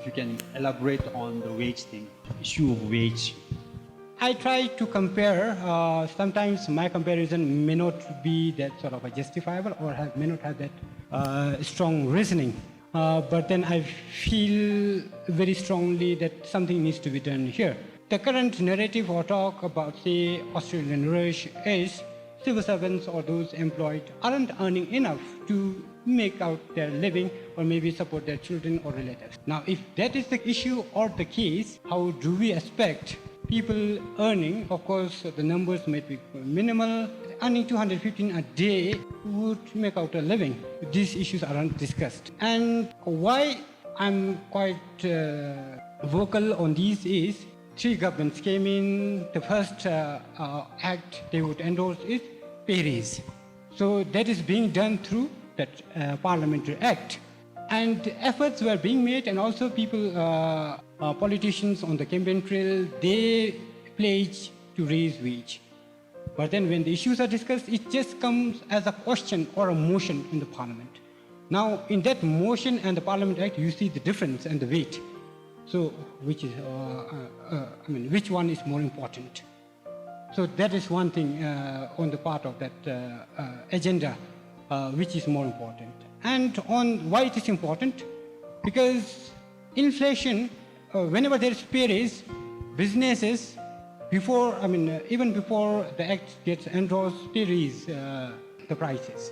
if you can elaborate on the wage thing, issue of wage. I try to compare. Sometimes my comparison may not be that sort of a justifiable or may not have that strong reasoning. But then I feel very strongly that something needs to be done here. The current narrative or talk about, say, Australian rush is civil servants or those employed aren't earning enough to make out their living or maybe support their children or relatives. Now, if that is the issue or the case, how do we expect people earning, of course, the numbers might be minimal, earning 215 a day would make out a living? These issues aren't discussed. And why I'm quite vocal on these is, 3 governments came in. The first act they would endorse is pay raise. So that is being done through that parliamentary act. And efforts were being made, and also people, politicians on the campaign trail, they pledge to raise wage. But then when the issues are discussed, it just comes as a question or a motion in the parliament. Now, in that motion and the parliament act, you see the difference and the weight. So, which is, which one is more important? So that is one thing on the part of that agenda, which is more important. And on why it is important, because inflation, whenever there is pay raise, businesses, before, even before the act gets endorsed, they raise the prices.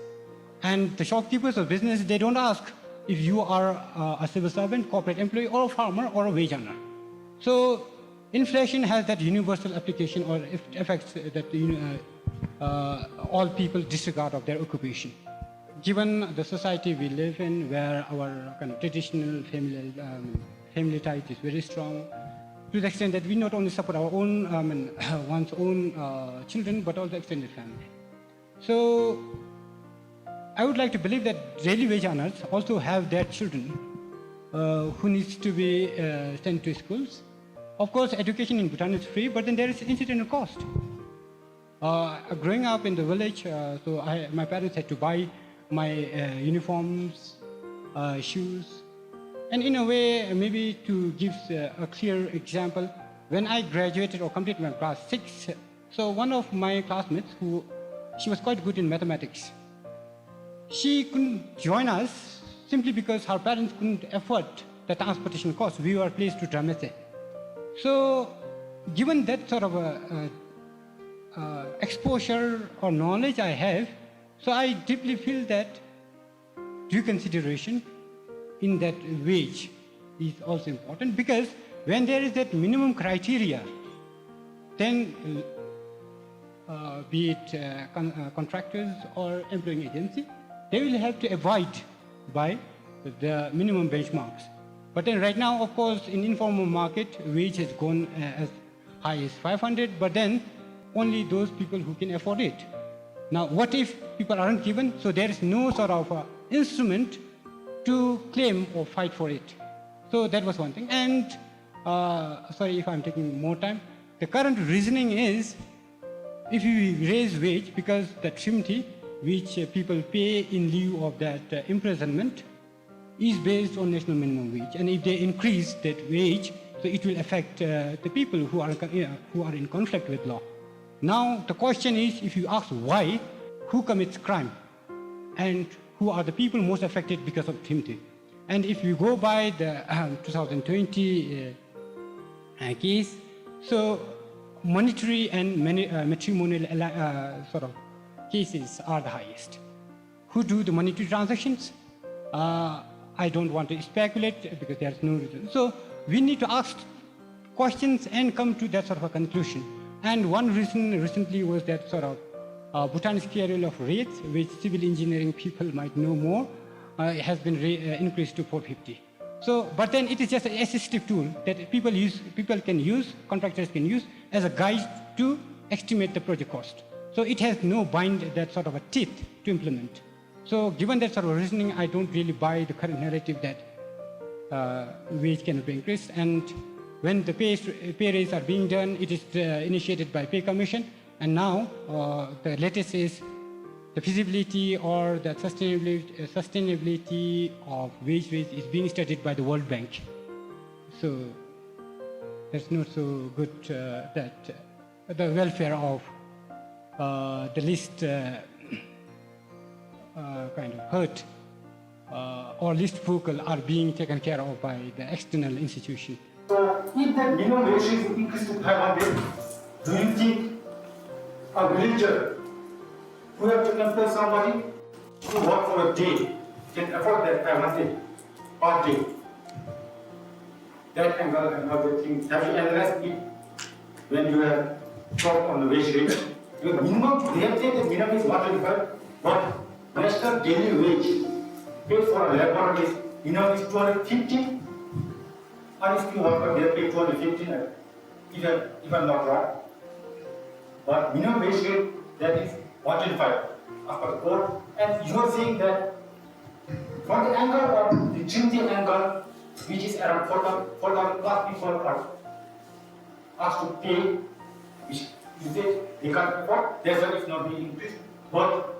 And the shopkeepers or businesses, they don't ask if you are a civil servant, corporate employee, or a farmer, or a wage earner. So inflation has that universal application, or it affects that all people disregard of their occupation. Given the society we live in, where our kind of traditional family tie is very strong, to the extent that we not only support our own, one's own children, but also extended family. So I would like to believe that daily wage earners also have their children who needs to be sent to schools. Of course, education in Bhutan is free, but then there is incidental cost. Growing up in the village, my parents had to buy my uniforms, shoes. And in a way, maybe to give a clear example, when I graduated or completed my class 6, so one of my classmates, she was quite good in mathematics. She couldn't join us simply because her parents couldn't afford the transportation cost. We were placed to Dramese. So given that sort of exposure or knowledge I have, so I deeply feel that due consideration in that wage is also important, because when there is that minimum criteria, then be it contractors or employing agency, they will have to abide by the minimum benchmarks. But then right now, of course, in informal market, wage has gone as high as 500, but then only those people who can afford it. Now, what if people aren't given? So there is no sort of instrument to claim or fight for it. So that was one thing. And sorry if I'm taking more time. The current reasoning is, if you raise wage, because the trimity which people pay in lieu of that imprisonment is based on national minimum wage. And if they increase that wage, so it will affect the people who are in conflict with law. Now, the question is, if you ask why, who commits crime? And who are the people most affected because of trimity? And if you go by the 2020 case, so monetary and matrimonial sort of cases are the highest. Who do the monetary transactions? I don't want to speculate because there's no reason. So we need to ask questions and come to that sort of a conclusion. And one reason recently was that sort of Bhutan's scale of rates, which civil engineering people might know more, has been increased to 450. So, but then it is just an assistive tool that people can use, contractors can use as a guide to estimate the project cost. So it has no that sort of a teeth to implement. So given that sort of reasoning, I don't really buy the current narrative that wage cannot be increased. And when the pay raise are being done, it is initiated by Pay Commission. And now the latest is the feasibility or the sustainability of wage raise is being studied by the World Bank. So that's not so good that the welfare of the least kind of hurt or least vocal are being taken care of by the external institution. So if the minimum wage is increased to 500, do you think a villager who have to employ somebody to work for a day can afford that 500 per day? That angle and other things, have you analyzed it when you have talked on the wage rate? Because minimum, they have said that minimum is 125, but national daily wage paid for a laborer is minimum is 250. And if you work, they are paid 215, if I'm not wrong. But minimum wage rate, that is 125 as per the code. And you are saying that from the angle of the Trinity angle, which is around 4,000 plus people are asked to pay, which you say they can't afford, that's why it's not being increased. But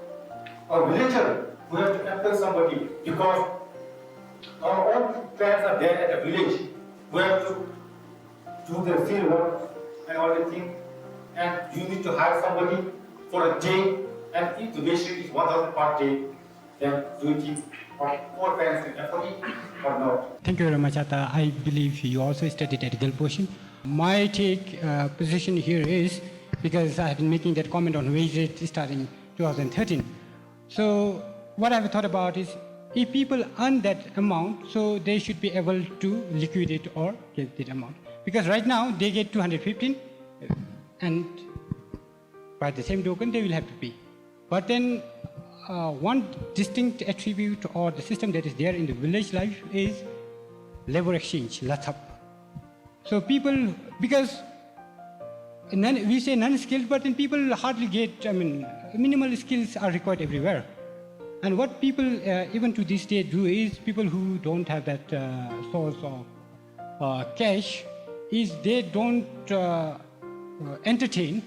a villager who has to employ somebody, because our own plans are there at the village, who have to do the field work and all the things, and you need to hire somebody for a day, and if the wage rate is 1,000 per day, then do you think all parents can afford it or not? Thank you very much, Atta. I believe you also studied ethical portion. My take position here is, because I have been making that comment on wage rate starting 2013. So what I've thought about is, if people earn that amount, so they should be able to liquidate or get that amount. Because right now they get 215, and by the same token they will have to pay. But then one distinct attribute or the system that is there in the village life is labor exchange, lathap. So people, because we say non-skilled, but then people hardly get, minimal skills are required everywhere. And what people, even to this day, do is, people who don't have that source of cash, is they don't entertain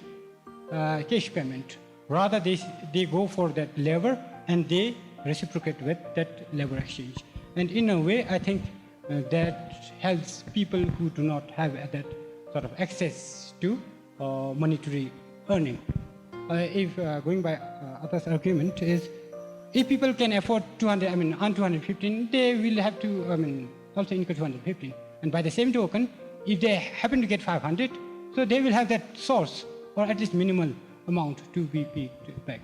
cash payment. Rather, they go for that labor and they reciprocate with that labor exchange. And in a way, I think that helps people who do not have that sort of access to monetary earning. If going by Atta's argument is, if people can afford earn 215, they will have to, also incur 215. And by the same token, if they happen to get 500, so they will have that source, or at least minimal amount to be paid back.